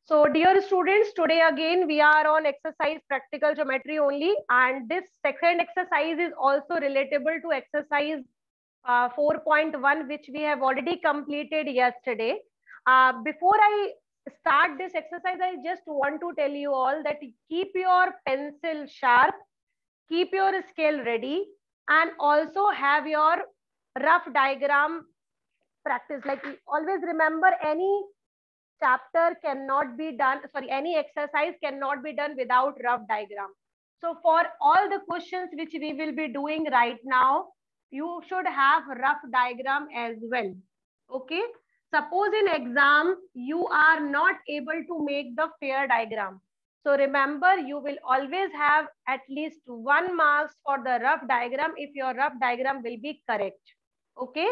So dear students, today again we are on exercise practical geometry only, and this second exercise is also relatable to exercise 4.1 which we have already completed yesterday. Before I start this exercise, I just want to tell you all that keep your pencil sharp, keep your scale ready, and also have your rough diagram practice. Like always remember, any chapter cannot be done, sorry, any exercise cannot be done without rough diagram. So for all the questions which we will be doing right now, you should have rough diagram as well. Okay. Suppose in exam, you are not able to make the fair diagram. So remember, you will always have at least 1 marks for the rough diagram if your rough diagram will be correct. Okay.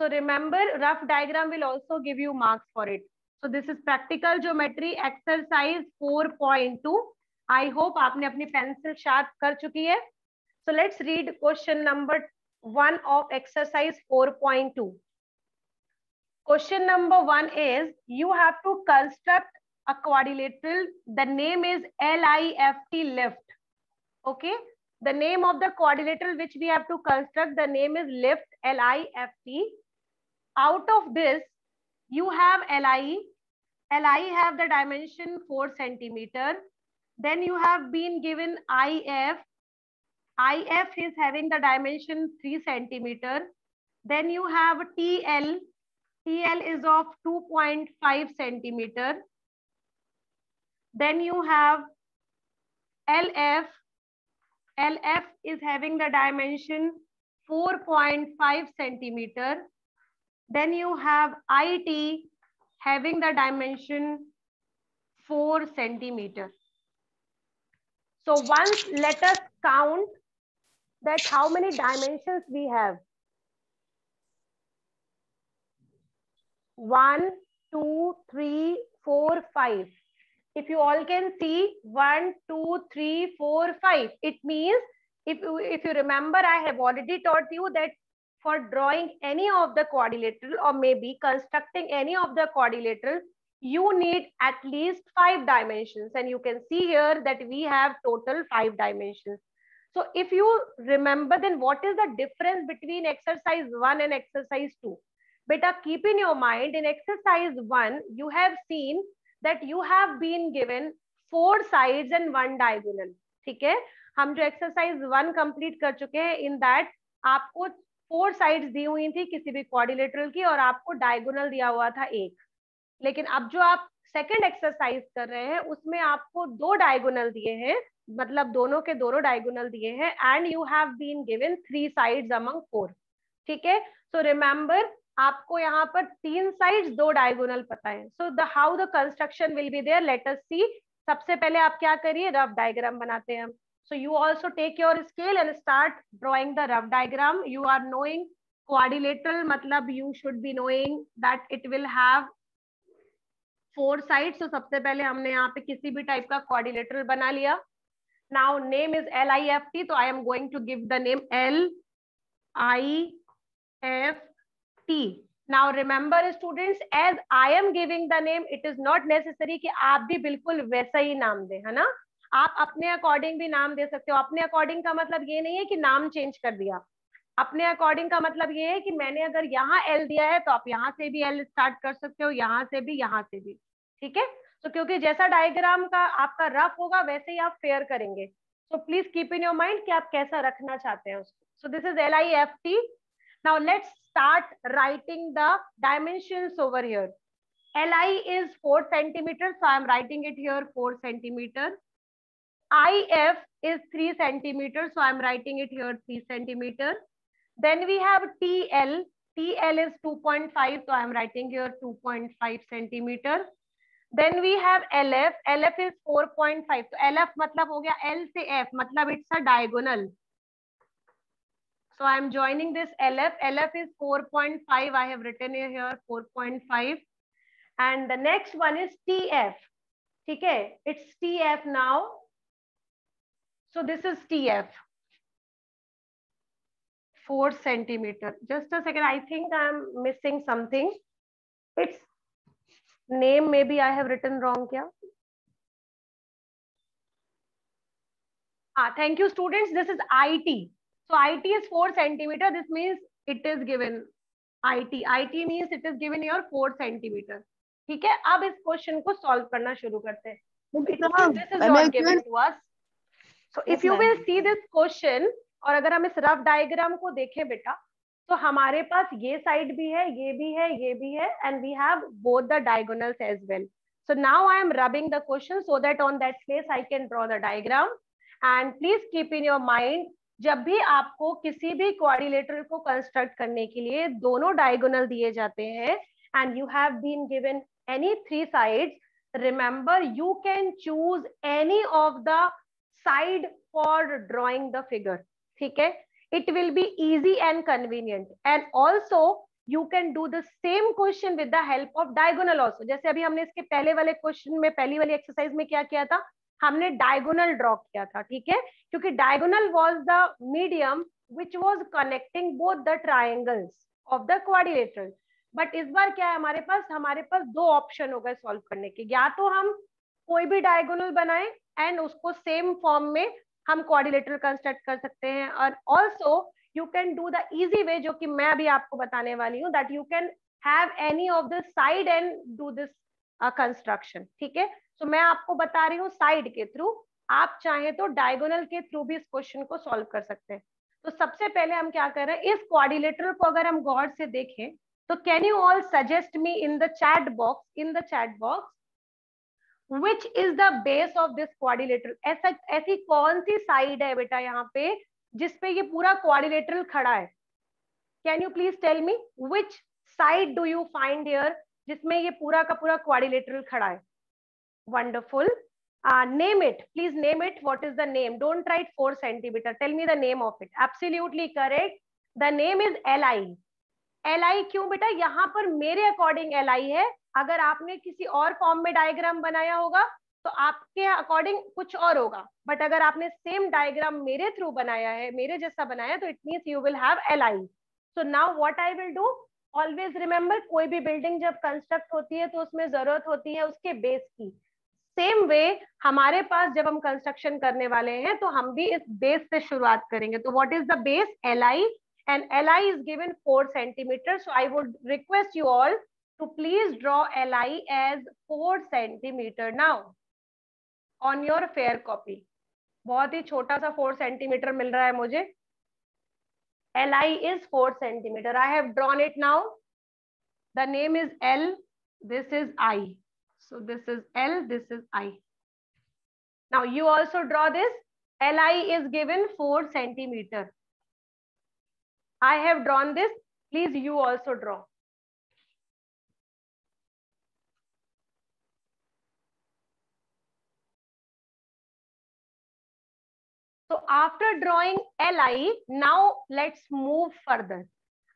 So remember, rough diagram will also give you marks for it. So this is practical geometry exercise 4.2. I hope आपने अपनी pencil sharp कर चुकी है. So let's read question number 1 of exercise 4.2. Question number 1 is, you have to construct a quadrilateral. The name is LIFT, lift. Okay. The name of the quadrilateral which we have to construct, the name is lift, LIFT. Out of this, you have LI. LI have the dimension 4 centimeter. Then you have been given IF. IF is having the dimension 3 centimeter. Then you have TL. TL is of 2.5 centimeter. Then you have LF. LF is having the dimension 4.5 centimeter. Then you have IT having the dimension 4 centimeter. So once let us count that how many dimensions we have. 1, 2, 3, 4, 5. If you all can see 1, 2, 3, 4, 5. It means if you remember, I have already taught you that for drawing any of the quadrilateral or maybe constructing any of the quadrilateral, you need at least 5 dimensions. And you can see here that we have total 5 dimensions. So if you remember, then what is the difference between exercise 1 and exercise 2? Beta, keep in your mind, in exercise 1, you have seen that you have been given 4 sides and 1 diagonal. ठीक है, हम जो exercise 1 complete कर चुके हैं, in that आपको 4 sides दी हुई थी किसी भी quadrilateral की और आपको diagonal दिया हुआ था एक. लेकिन अब जो आप सेकंड एक्सरसाइज कर रहे हैं उसमें आपको 2 डायगोनल दिए हैं, मतलब दोनों के दोनों डायगोनल दिए हैं, and you have been given 3 sides among 4. ठीक है. सो रिमेंबर, आपको यहाँ पर 3 साइड्स 2 डायगोनल पता है. So the how the construction will be there, let us see. सबसे पहले आप क्या करिए, रफ डायग्राम बनाते हैं. So you also take your scale and start drawing the rough diagram. You are knowing quadrilateral, मतलब you should be knowing that it will have 4 sides. तो सबसे पहले हमने यहाँ पे किसी भी टाइप का क्वाड्रिलेटरल बना लिया. नाउ नेम इज LIFT, तो I am going to give the name LIFT. Now remember students, as I am giving the name, it is not necessary कि आप भी बिल्कुल वैसा ही नाम दें, है ना. आप अपने अकॉर्डिंग भी नाम दे सकते हो. अपने अकॉर्डिंग का मतलब ये नहीं है कि नाम चेंज कर दिया. अपने अकॉर्डिंग का मतलब ये है कि मैंने अगर यहाँ L दिया है तो आप यहाँ से भी L स्टार्ट कर सकते हो, यहाँ से भी, यहाँ से भी. ठीक है. तो क्योंकि जैसा डायग्राम का आपका रफ होगा वैसे ही आप फेयर करेंगे. So please keep in your mind कि आप कैसा रखना चाहते हैं उसको. So this is LIFT. Now let's start writing the dimensions over here. LI is 4 centimeter, so I am writing it here 4 centimeter. IF is 3 centimeter, so I am writing it here 3 centimeter. Then we have TL. TL is 2.5, so I am writing here 2.5 centimeter. Then we have LF. LF is 4.5. So LF मतलब हो गया L से F, मतलब it's a diagonal. So I am joining this LF. LF is 4.5. I have written here 4.5. And the next one is TF. ठीक है, it's TF now. So this is TF. 4 centimeter. Just a second. I think I'm missing something. It's name may be I have written wrong क्या? Thank you students, this is IT. So IT is 4 centimeter, this means it is given IT means it is given your 4 centimeter. ठीक है, अब इस question को solve करना शुरू करते हैं. This is not given to us. So if you will see this question, और अगर हम इस रफ डायग्राम को देखें बेटा, तो हमारे पास ये साइड भी है, ये भी है, ये भी है, and we have both the diagonals as well. So now I am rubbing the question so that on that place I can draw the diagram. And please keep in your mind, जब भी आपको किसी भी quadrilateral को construct करने के लिए दोनों डायगोनल दिए जाते हैं and you have been given any 3 sides, remember you can choose any of the side for drawing the figure. ठीक है, it will be easy and convenient, and also you can do the same question with the help of diagonal also. जैसे अभी हमने इसके पहले वाले question में, पहली वाली एक्सरसाइज में क्या किया था, हमने डायगोनल ड्रॉ किया था. ठीक है, क्योंकि diagonal was the medium which was connecting both the triangles of the quadrilateral. But इस बार क्या है, हमारे पास 2 ऑप्शन हो गए सॉल्व करने के. या तो हम कोई भी डायगोनल बनाएं एंड उसको सेम फॉर्म में हम क्वाड्रिलेटरल कंस्ट्रक्ट कर सकते हैं, और also you can do the easy way, जो कि मैं अभी आपको बताने वाली हूँ, that you can have any of the side and do this construction. ठीक है, तो मैं आपको बता रही हूँ साइड के थ्रू, आप चाहें तो डायगोनल के थ्रू भी इस क्वेश्चन को सॉल्व कर सकते हैं. तो सबसे पहले हम क्या कर रहे हैं, इस क्वाड्रिलेटरल को अगर हम गौर से देखें तो can you all suggest me in the chat box which is the base of this quadrilateral. ऐसी कौन सी साइड है बेटा यहाँ पे जिसपे ये पूरा क्वाड्रिलेटरल खड़ा है? Can you please tell me which side do you find here जिसमें ये पूरा का पूरा क्वाड्रिलेटरल खड़ा है? Wonderful. Name it, please name it. What is the name? Don't write 4 centimeter. Tell me the name of it. Absolutely correct. The name is LI. LI क्यों बेटा? यहाँ पर मेरे अकॉर्डिंग LI है. अगर आपने किसी और फॉर्म में डायग्राम बनाया होगा तो आपके अकॉर्डिंग कुछ और होगा, बट अगर आपने सेम डायग्राम मेरे थ्रू बनाया है, मेरे जैसा बनाया, तो it means you will have LI. So now what I will do, always remember, कोई भी बिल्डिंग जब कंस्ट्रक्ट होती है तो उसमें जरूरत होती है उसके बेस की. सेम वे हमारे पास जब हम कंस्ट्रक्शन करने वाले हैं तो हम भी इस बेस से शुरुआत करेंगे. तो what is the base? LI, and LI is given 4 centimeters. So I would request you all to please draw LI as 4 centimeter now on your fair copy. बहुत ही छोटा सा 4 centimeter मिल रहा है मुझे. LI is 4 centimeter. I have drawn it now. The name is L. This is I. So this is L. This is I. Now you also draw this. LI is given 4 centimeter. I have drawn this. Please you also draw. So after drawing LI, now let's move further.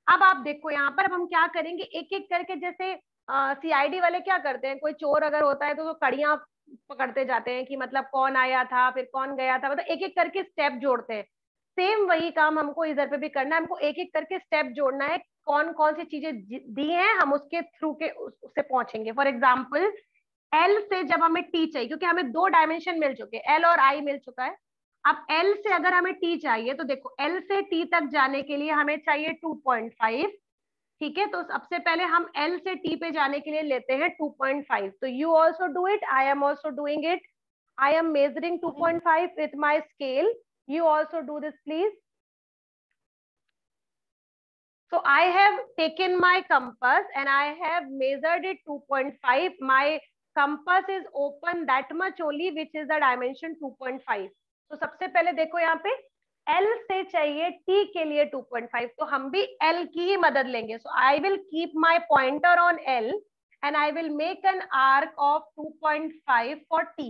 अब आप देखो यहाँ पर, अब हम क्या करेंगे, एक एक करके, जैसे CID वाले क्या करते हैं, कोई चोर अगर होता है तो कड़ियां पकड़ते जाते हैं कि मतलब कौन आया था फिर कौन गया था, मतलब एक एक करके स्टेप जोड़ते हैं. सेम वही काम हमको इधर पे भी करना है. हमको एक एक करके स्टेप जोड़ना है, कौन कौन सी चीजें दी हैं हम उसके थ्रू के उससे पहुंचेंगे. फॉर एग्जाम्पल L से जब हमें T चाहिए, क्योंकि हमें 2 डायमेंशन मिल चुके हैं, L और I मिल चुका है. अब L से अगर हमें T चाहिए तो देखो, L से T तक जाने के लिए हमें चाहिए 2.5. ठीक है, तो सबसे पहले हम L से T पे जाने के लिए लेते हैं 2.5. तो you also do it, I am also doing it. I am measuring 2.5 with my scale. You also do this, please. So I have taken my compass and I have measured it 2.5. My compass is open that much only, which is the dimension 2.5. तो सबसे पहले देखो यहाँ पे L से चाहिए T के लिए 2.5, तो हम भी L की ही मदद लेंगे. So I will keep my pointer on L and I will make an arc of 2.5 for T.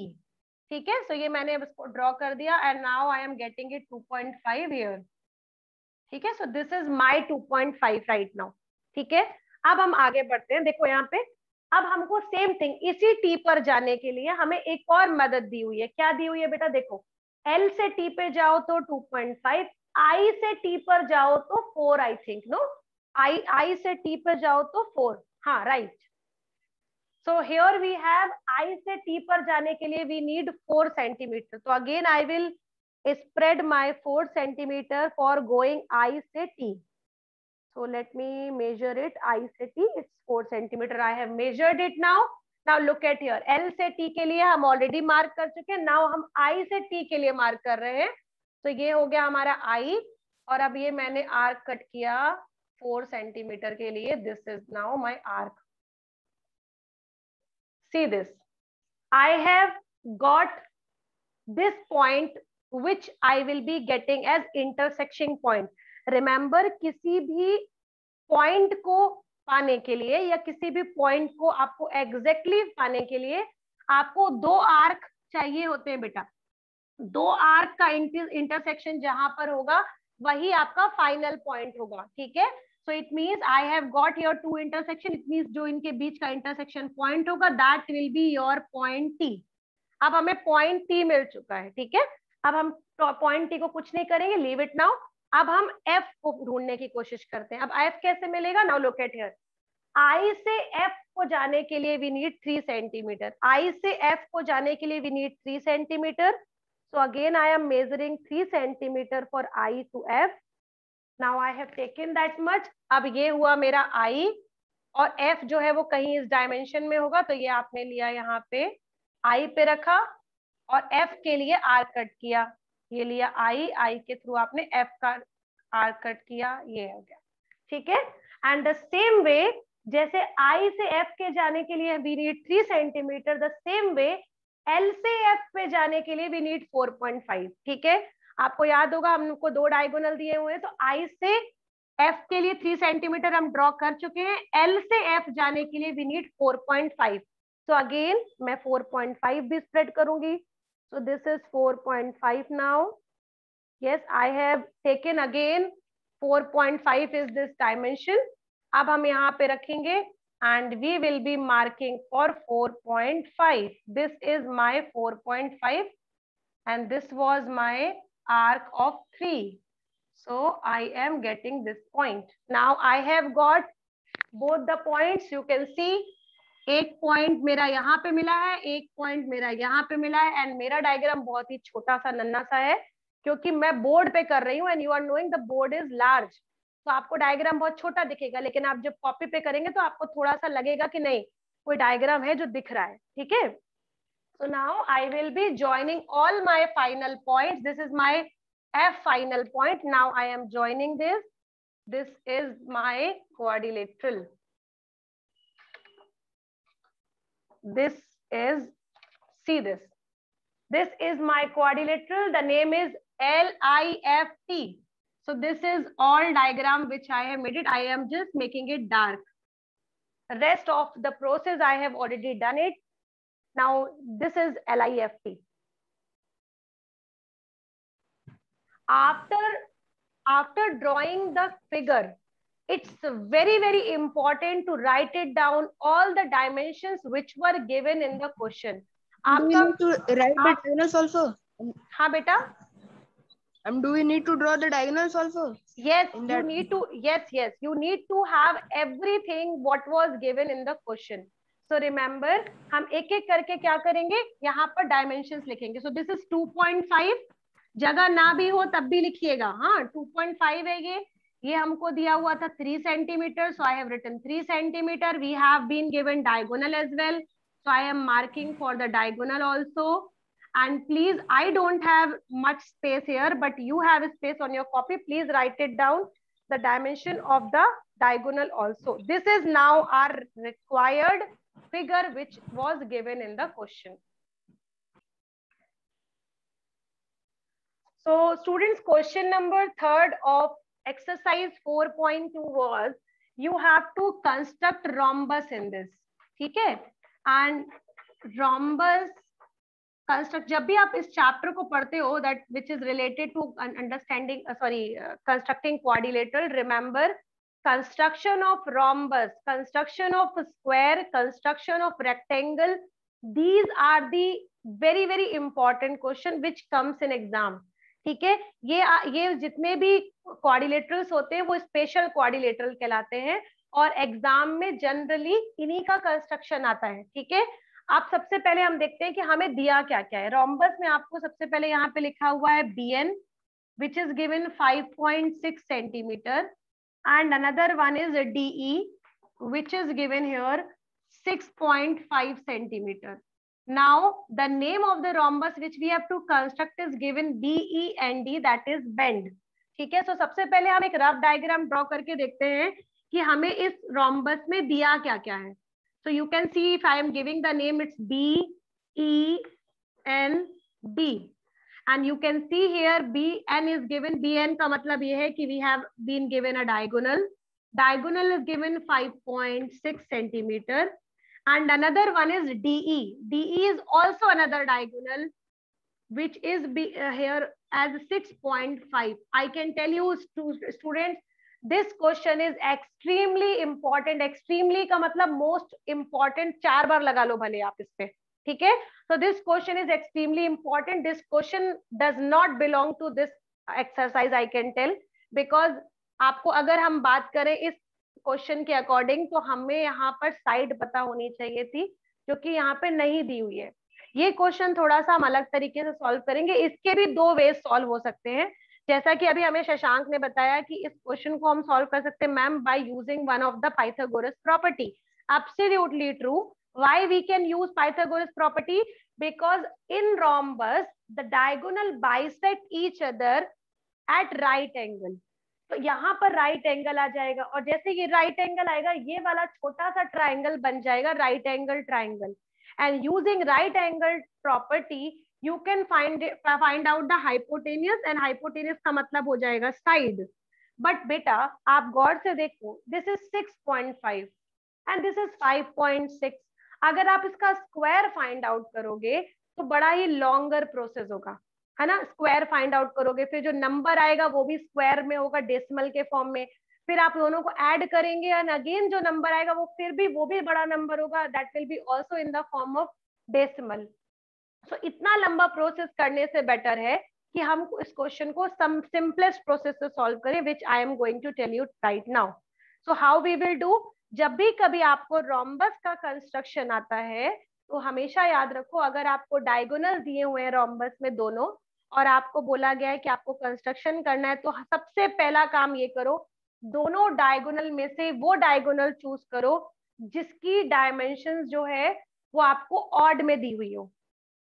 ठीक है, so ये मैंने इसको ड्रॉ कर दिया and now I am getting it 2.5 here. ठीक है, so this is my 2.5 right now. ठीक है, अब हम आगे बढ़ते हैं. देखो यहाँ पे अब हमको सेम थिंग इसी T पर जाने के लिए हमें एक और मदद दी हुई है. क्या दी हुई है बेटा? देखो, L से T पे जाओ तो 2.5, I से T पर जाओ तो 4, आई थिंक. नो, I से T पर जाओ तो 4. हाँ, right. So here we have I से टी पर जाने के लिए वी नीड 4 सेंटीमीटर. तो again I will spread my 4 centimeter for going I से T. So let me measure it. I से T, it's 4 centimeter. I have measured it now. Now look at here. L से T के लिए हम already mark कर चुके हैं. Now हम I से T के लिए mark कर रहे हैं. तो ये हो गया हमारा I. और अब ये मैंने arc कट किया 4 centimeter के लिए. This is now my arc. See this. I have got this point which I will be getting as intersection point. Remember, किसी भी point को पाने के लिए या किसी भी point को आपको exactly पाने के लिए आपको 2 arc चाहिए होते हैं बेटा. 2 arc का intersection जहां पर होगा वही आपका final point होगा. ठीक है. So it means I have got here 2 intersection. It means जो इनके बीच का intersection point होगा that will be your point T. अब हमें पॉइंट टी मिल चुका है. ठीक है. अब हम पॉइंट टी को कुछ नहीं करेंगे, लीव इट नाउ. अब हम एफ को ढूंढने की कोशिश करते हैं. अब एफ कैसे मिलेगा? Now look at here. I say F को जाने के लिए we need 3 centimetre. I say F को जाने के लिए we need 3 centimetre. So again I am measuring 3 centimetre for I to F. Now I have taken that much. अब ये हुआ मेरा आई और एफ जो है वो कहीं इस डायमेंशन में होगा. तो ये आपने लिया यहाँ पे आई पे रखा और एफ के लिए आर कट किया. ये लिया आई, आई के थ्रू आपने एफ का आर कट किया. ये हो गया. ठीक है. एंड द सेम वे जैसे आई से एफ के जाने के लिए we need 3 centimetre, the same way L से एफ पे जाने के लिए वी नीड 4.5. ठीक है. आपको याद होगा हमको 2 डायगोनल दिए हुए हैं. तो आई से एफ के लिए 3 सेंटीमीटर हम ड्रॉ कर चुके हैं. एल से एफ जाने के लिए वी नीड 4.5. So again मैं 4.5 भी spread करूंगी. So this is 4.5 now. Yes, I have taken again 4.5 is this dimension. अब हम यहाँ पे रखेंगे and we will be marking for 4.5. This is my 4.5 and this was my arc of 3. So I am getting this point. Now I have got both the points. You can see एक point मेरा यहाँ पे मिला है, एक point मेरा यहाँ पे मिला है. एंड मेरा डायग्राम बहुत ही छोटा सा नन्ना सा है क्योंकि मैं बोर्ड पे कर रही हूँ. And you are knowing the board is large. तो आपको डायग्राम बहुत छोटा दिखेगा, लेकिन आप जब कॉपी पे करेंगे तो आपको थोड़ा सा लगेगा कि नहीं कोई डायग्राम है जो दिख रहा है. ठीक है. So now I will be joining all my final point. This is my F final point. Now I am joining this. This is my quadrilateral. This is, see this. This is my quadrilateral. The name is LIFT. So this is all diagram which I have made it. I am just making it dark. The rest of the process I have already done it. Now this is LIFT. After drawing the figure, it's very important to write it down all the dimensions which were given in the question. Do we need to write the diagonals also? हाँ बेटा. Do we need to draw the diagonals also? Yes, you need to. Yes, you need to have everything what was given in the question. So remember, हम एक एक करके क्या करेंगे, यहाँ पर dimensions लिखेंगे. So this is 2.5. जगह ना भी हो तब भी लिखिएगा. हाँ 2.5 है ये हमको दिया हुआ था 3 centimetre. So I have written 3 centimetre. We have been given diagonal as well. So I am marking for the diagonal also. And please I don't have much space here but you have space on your copy. Please write it down the dimension of the diagonal also. This is now are required figure which was given in the question. So students, question number 3 of exercise 4.2 was you have to construct rhombus in this. ठीक है. And rhombus construct जब भी आप इस chapter को पढ़ते हो that which is related to understanding constructing quadrilateral, remember construction of rhombus, construction of square, construction of rectangle, these are the very important question which comes in exam. ठीक है. ये जितने भी क्वाड्रिलेटरल्स होते हैं वो स्पेशल क्वाड्रिलेटरल कहलाते हैं. और एग्जाम में जनरली इन्हीं का कंस्ट्रक्शन आता है, ठीक है। आप सबसे पहले हम देखते हैं कि हमें दिया क्या क्या है। रोम्बस में आपको सबसे पहले यहाँ पे लिखा हुआ है BN which is given 5.6 centimeter and another one is DE which is given here 6.5 centimeter. Now the name of the rhombus which we have to construct is given BEND, that is bend, ठीक है। सो सबसे पहले हम एक rough diagram draw करके देखते हैं कि हमें इस रोम्बस में दिया क्या क्या है। So you can see if I am giving the name, it's BEND and you can see here BN is given, BN का मतलब ये है कि we have been given a diagonal is given 5.6 centimeter and another one is DE is also another diagonal which is here as 6.5. I can tell you students, this question is extremely important. Extremely का मतलब most important, 4 बार लगा लो भले आप इस पे, ठीक है। So this question is extremely important. This question does not belong to this exercise, I can tell, because आपको अगर हम बात करें इस क्वेश्चन के अकॉर्डिंग तो हमें यहाँ पर साइड पता होनी चाहिए थी, जो कि यहाँ पे नहीं दी हुई है। ये क्वेश्चन थोड़ा सा हम अलग तरीके से सॉल्व करेंगे। इसके भी 2 वेज सॉल्व हो सकते हैं, जैसा कि अभी हमें शशांक ने बताया कि इस क्वेश्चन को हम सॉल्व कर सकते हैं ma'am by using one of the Pythagoras property. Absolutely true. Why we can use Pythagoras property? Because in rhombus the diagonal bisect each other at right angle. तो यहाँ पर राइट एंगल आ जाएगा और जैसे ये राइट एंगल आएगा ये वाला छोटा सा ट्राइंगल बन जाएगा right angle triangle. And using right angle property you can find out the hypotenuse, and hypotenuse का मतलब हो जाएगा साइड। बट बेटा आप गौर से देखो, this is 6.5 and this is 5.6। अगर आप इसका स्क्वायर फाइंड आउट करोगे तो बड़ा ही लॉन्गर प्रोसेस होगा, है ना। स्क्वायर फाइंड आउट करोगे, फिर जो नंबर आएगा वो भी स्क्वायर में होगा, डेसिमल के फॉर्म में, फिर आप दोनों को ऐड करेंगे एंड अगेन जो नंबर आएगा वो फिर भी वो भी बड़ा नंबर होगा, that will be also in the form of decimal. So इतना लंबा प्रोसेस करने से बेटर है कि हम इस क्वेश्चन को सम सिंपलेस्ट प्रोसेस से सॉल्व करें, which I am going to tell you right now. So how we will do, जब भी कभी आपको रोम्बस का कंस्ट्रक्शन आता है तो हमेशा याद रखो, अगर आपको डायगोनल दिए हुए हैं रोम्बस में दोनों और आपको बोला गया है कि आपको कंस्ट्रक्शन करना है, तो सबसे पहला काम ये करो, दोनों डायगोनल में से वो डायगोनल चूज करो जिसकी डायमेंशन जो है वो आपको ऑड में दी हुई हो।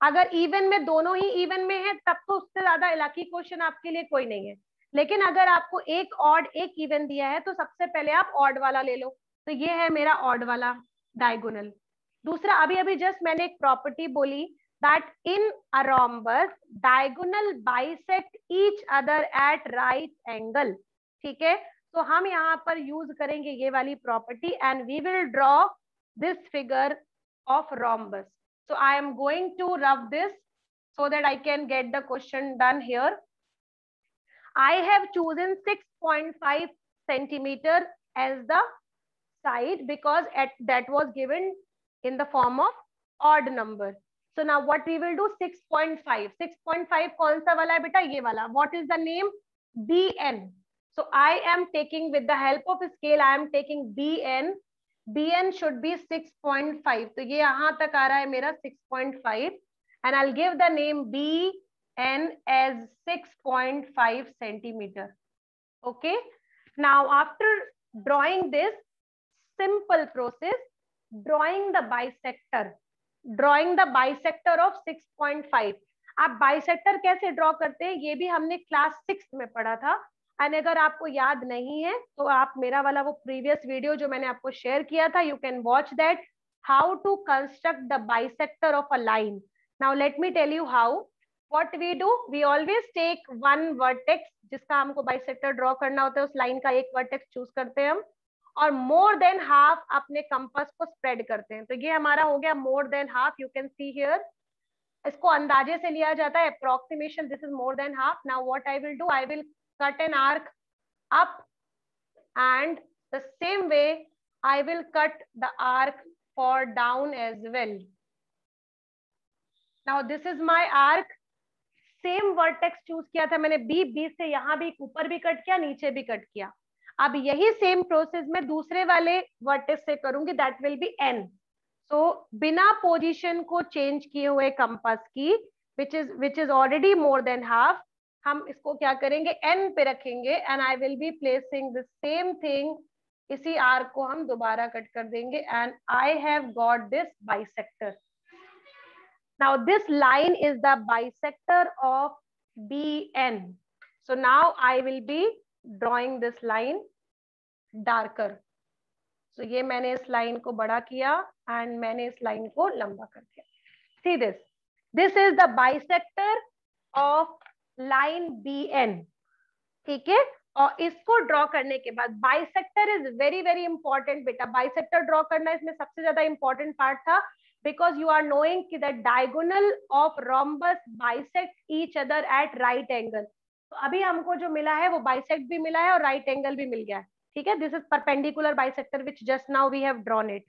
अगर इवन में दोनों ही इवन में है तब तो उससे ज्यादा लकी क्वेश्चन आपके लिए कोई नहीं है, लेकिन अगर आपको एक ऑड एक इवन दिया है तो सबसे पहले आप ऑड वाला ले लो। तो ये है मेरा ऑड वाला डायगोनल। दूसरा, अभी अभी जस्ट मैंने एक प्रॉपर्टी बोली that in a rhombus diagonal bisect each other at right angle, ठीक है। तो हम यहाँ पर यूज करेंगे ये वाली property and we will draw this figure of rhombus. So I am going to rub this so that I can get the question done here. I have chosen 6.5 centimeter as the side because that was given in the form of odd number. So now what we will do, 6.5. 6.5 कौन सा वाला है बेटा? ये वाला. What is the name? BN. So I am taking, with the help of scale, I am taking BN. BN should be 6.5. तो ये यहाँ तक आ रहा है मेरा 6.5 and I'll give the name BN as 6.5 centimeter. Okay. Now after drawing this simple process, drawing the bisector of 6.5. आप bisector कैसे draw करते हैं ये भी हमने क्लास 6 में पढ़ा था, एंड अगर आपको याद नहीं है तो आप मेरा वाला वो प्रीवियस वीडियो जो मैंने आपको शेयर किया था, you can watch that, how to construct the bisector of a line. Now let me tell you how. What we do, we always take one vertex जिसका हमको बाइसेक्टर ड्रॉ करना होता है, उस लाइन का एक वर्टेक्स चूज करते हैं हम, और मोर देन हाफ अपने कंपास को स्प्रेड करते हैं। तो ये हमारा हो गया more than half, you can see here. इसको अंदाजे से लिया जाता है, approximation, this is more than half. Now what I will do, I will cut an arc up and the same way I will cut the arc for down as well. Now this is my arc, same vertex choose किया था मैंने, B से यहाँ भी ऊपर भी cut किया नीचे भी कट किया। अब यही सेम प्रोसेस मैं दूसरे वाले वर्टेक्स से करूंगी, दैट विल बी n. सो बिना पोजीशन को चेंज किए हुए कंपास की which is already more than half, हम इसको क्या करेंगे, n पे रखेंगे and I will be placing the same thing. इसी आर्क को हम दोबारा कट कर देंगे and I have got this bisector. Now this line is the bisector of BN. So now I will be drawing this line darker. So ये मैंने इस line को बड़ा किया एंड मैंने इस लाइन को लंबा कर दिया. See this. This is the bisector of line BN. ठीक है. और इसको ड्रॉ करने के बाद bisector is very very important बेटा. बाइसेक्टर ड्रॉ करना इसमें सबसे ज्यादा इंपॉर्टेंट पार्ट था, बिकॉज यू आर नोइंग कि the diagonal of rhombus bisect each other at right angle. तो अभी हमको जो मिला है वो बाइसेक्ट भी मिला है और राइट एंगल भी मिल गया है. ठीक है. This is perpendicular bisector which just now we have drawn it.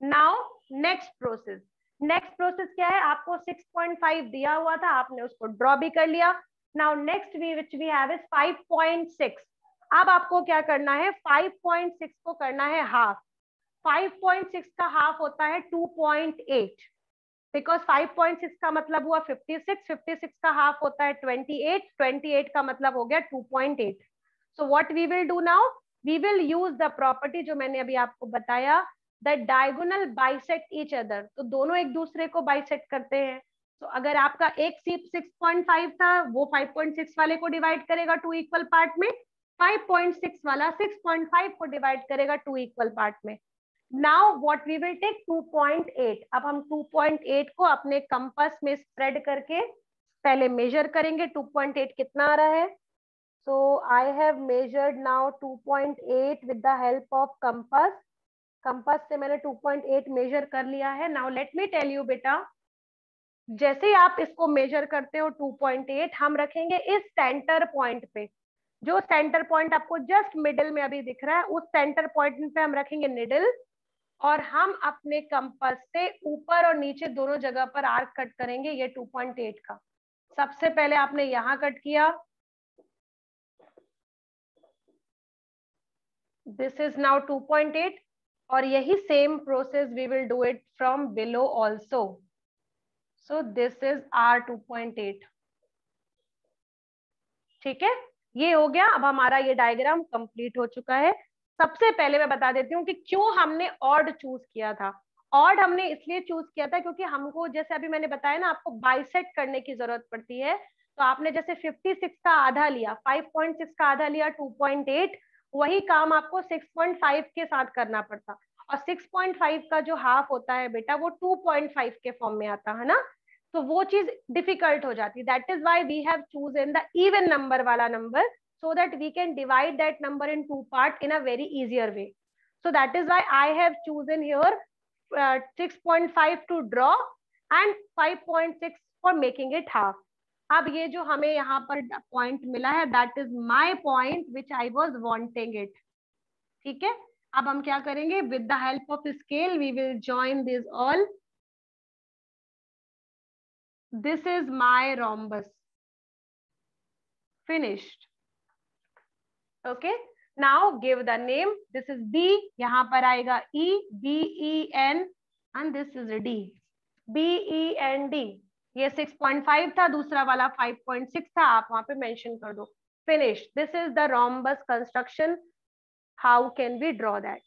Now next process. Next process क्या है, आपको 6.5 दिया हुआ था, आपने उसको ड्रॉ भी कर लिया. Now next which we have is 5.6. अब आपको क्या करना है, 5.6 को करना है हाफ. 5.6 का हाफ होता है 2.8, बिकॉज 5.6 का मतलब हुआ 56, 56 का हाफ होता है 28, 28 का मतलब हो गया 2.8. So what we will do now, we will use the property जो मैंने अभी आपको बताया, the diagonal bisect each other. तो दोनों एक दूसरे को बाइसेक्ट करते हैं. तो अगर आपका एक सीप 6.5 था, वो 5.6 वाले को डिवाइड करेगा 2 इक्वल पार्ट में, 5.6 वाला 6.5 को डिवाइड करेगा 2 इक्वल पार्ट में. Now what we will take 2.8. अब हम 2.8 को अपने कंपास में स्प्रेड करके पहले मेजर करेंगे 2.8 कितना आ रहा है. So I have measured now 2.8 with the help of compass. Compass से मैंने 2.8 मेजर कर लिया है. Now let me tell you बेटा, जैसे ही आप इसको मेजर करते हो 2.8 हम रखेंगे इस सेंटर पॉइंट पे. जो सेंटर पॉइंट आपको जस्ट मिडिल में अभी दिख रहा है, उस सेंटर पॉइंट पे हम रखेंगे निडल और हम अपने कंपास से ऊपर और नीचे दोनों जगह पर आर्क कट करेंगे ये 2.8 का. सबसे पहले आपने यहां कट किया, दिस इज नाउ 2.8, और यही same process we will do it from below also. So this is R 2.8. ठीक है, ये हो गया. अब हमारा ये डायग्राम कंप्लीट हो चुका है. सबसे पहले मैं बता देती हूँ कि क्यों हमने ऑड चूज किया था. ऑड हमने इसलिए चूज किया था क्योंकि हमको, जैसे अभी मैंने बताया ना, आपको बाइसेक्ट करने की जरूरत पड़ती है. तो आपने जैसे 56 का आधा लिया, 5.6 का आधा लिया 2.8, वही काम आपको 6.5 के साथ करना पड़ता. और 6.5 का जो हाफ होता है बेटा वो 2.5 के फॉर्म में आता है ना, तो वो चीज डिफिकल्ट हो जाती है. That is why we have chosen the even number वाला number, so that we can divide that number in two part in a very easier way. So that is why I have chosen here 6.5 to draw and 5.6 for making it half. अब ये जो हमें यहाँ पर point मिला है, that is my point which I was wanting it. ठीक है. अब हम क्या करेंगे, with the help of scale we will join this all. This is my rhombus. Finished. Okay. Now give the name. This is B. यहाँ पर आएगा E, B E N, and this is D. B E N D. ये 6.5 था, दूसरा वाला 5.6 था, आप वहां पे मेंशन कर दो. Finished. This is the rhombus construction. How can we draw that?